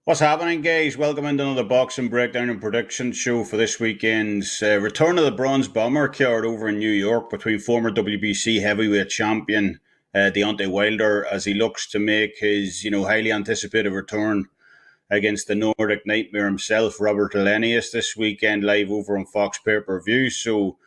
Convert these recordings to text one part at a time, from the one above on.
What's happening, guys? Welcome into another boxing breakdown and prediction show for this weekend's return of the Bronze Bomber card over in New York between former WBC Heavyweight Champion Deontay Wilder as he looks to make his, highly anticipated return against the Nordic Nightmare himself, Robert Helenius, this weekend live over on Fox pay-per-view. So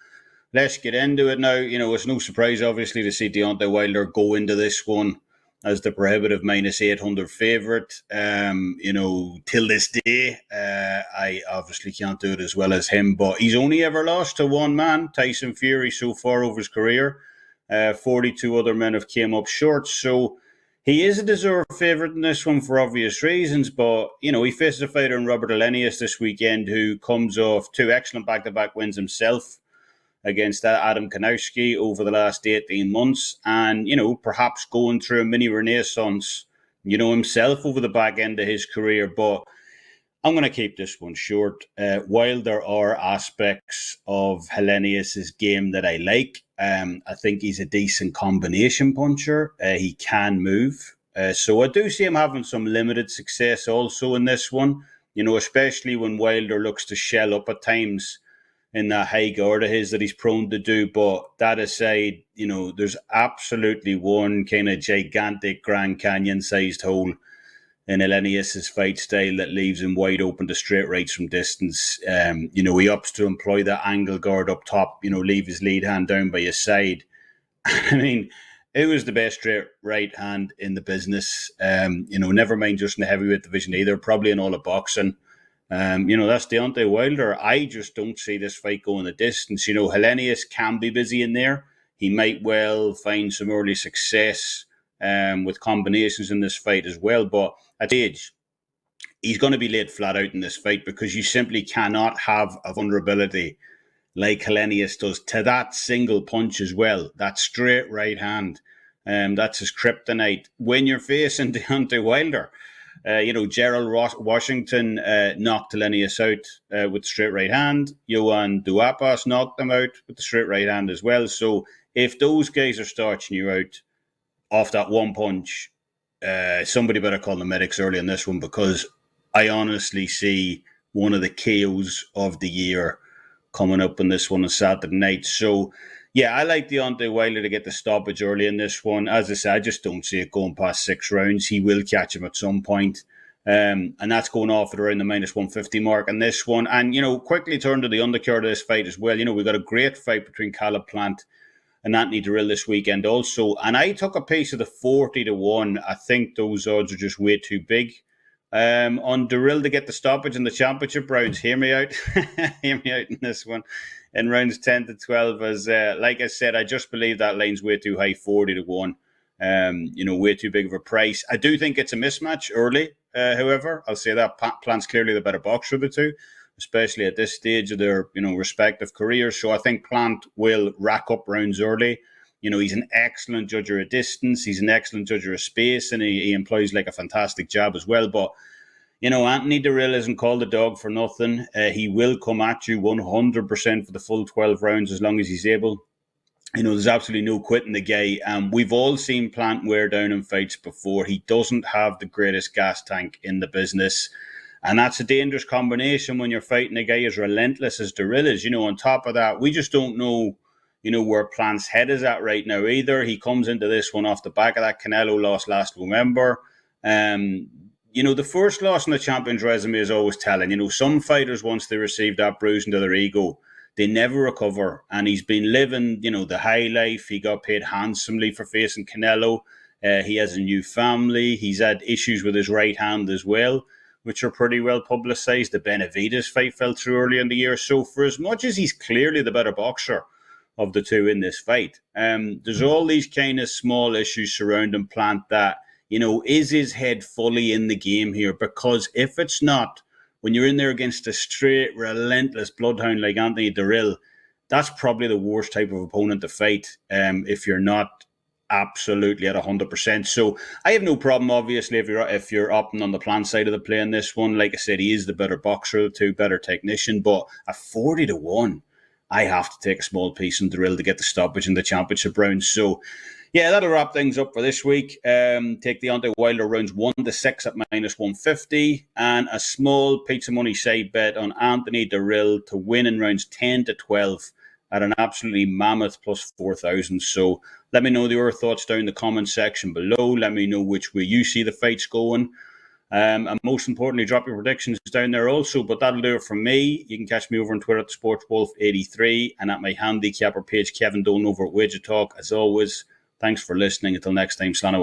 let's get into it now. It's no surprise, obviously, to see Deontay Wilder go into this one as the prohibitive minus 800 favourite. Till this day, I obviously can't do it as well as him, but he's only ever lost to one man, Tyson Fury, so far over his career. 42 other men have came up short, so he is a deserved favourite in this one for obvious reasons, but, he faces a fighter in Robert Helenius this weekend who comes off two excellent back-to-back wins himself against Adam Kanowski over the last 18 months and, perhaps going through a mini renaissance, himself over the back end of his career. But I'm going to keep this one short. While there are aspects of Helenius' game that I like, I think he's a decent combination puncher. He can move. So I do see him having some limited success also in this one, especially when Wilder looks to shell up at times in that high guard of his that he's prone to do. But that aside, there's absolutely one kind of gigantic Grand Canyon-sized hole in Helenius' fight style that leaves him wide open to straight rights from distance. He opts to employ that angle guard up top, leave his lead hand down by his side. I mean, it was the best straight right hand in the business. Never mind just in the heavyweight division either, probably in all of boxing. That's Deontay Wilder. I just don't see this fight going the distance. Helenius can be busy in there. He might well find some early success with combinations in this fight as well. But at age, he's going to be laid flat out in this fight because you simply cannot have a vulnerability like Helenius does to that single punch as well. That straight right hand. That's his kryptonite. When you're facing Deontay Wilder, Gerald Washington knocked Helenius out with the straight right hand. Johan Duapas knocked him out with the straight right hand as well. So if those guys are starching you out off that one punch, somebody better call the medics early on this one because I honestly see one of the KOs of the year coming up in this one on Saturday night. So yeah, I like Deontay Wilder to get the stoppage early in this one. As I said, I just don't see it going past 6 rounds. He will catch him at some point. And that's going off at around the minus 150 mark in this one. And, quickly turn to the undercard of this fight as well. We've got a great fight between Caleb Plant and Anthony Dirrell this weekend also. And I took a piece of the 40-1. I think those odds are just way too big. On Dirrell to get the stoppage in the championship rounds. Hear me out. Hear me out in this one. In rounds 10 to 12, as like I said, I just believe that line's way too high, 40-1. Way too big of a price. I do think it's a mismatch early, however. I'll say that Plant's clearly the better boxer of the two, especially at this stage of their, respective careers. So I think Plant will rack up rounds early. He's an excellent judger of distance. He's an excellent judger of space, and he employs like a fantastic jab as well. But Anthony Dirrell isn't called a dog for nothing. He will come at you 100% for the full 12 rounds as long as he's able. There's absolutely no quitting the guy. We've all seen Plant wear down in fights before. He doesn't have the greatest gas tank in the business. And that's a dangerous combination when you're fighting a guy as relentless as Dirrell is. On top of that, we just don't know, where Plant's head is at right now either. He comes into this one off the back of that Canelo loss last November. The first loss in the champion's resume is always telling. Some fighters, once they receive that bruise into their ego, they never recover. And he's been living, the high life. He got paid handsomely for facing Canelo. He has a new family. He's had issues with his right hand as well, which are pretty well publicized. The Benavidez fight fell through early in the year. So for as much as he's clearly the better boxer of the two in this fight, there's all these kind of small issues surrounding Plant that, is his head fully in the game here? Because if it's not, when you're in there against a straight, relentless bloodhound like Anthony Dirrell, that's probably the worst type of opponent to fight if you're not absolutely at 100%. So I have no problem, obviously, if you're opting on the Plant side of the play in this one. Like I said, he is the better boxer of the two, better technician. But at 40-1, I have to take a small piece on Dirrell to get the stoppage in the championship round. So Yeah, that'll wrap things up for this week. Take Deontay Wilder rounds 1-6 at -150, and a small pizza money side bet on Anthony Dirrell to win in rounds 10-12 at an absolutely mammoth plus 4,000. So let me know your thoughts down in the comment section below. Let me know which way you see the fights going. And most importantly, drop your predictions down there also. But that'll do it from me. You can catch me over on Twitter at SportsWolf83 and at my handicapper page, Kevin Dolan over at WagerTalk. As always, thanks for listening. Until next time, Slán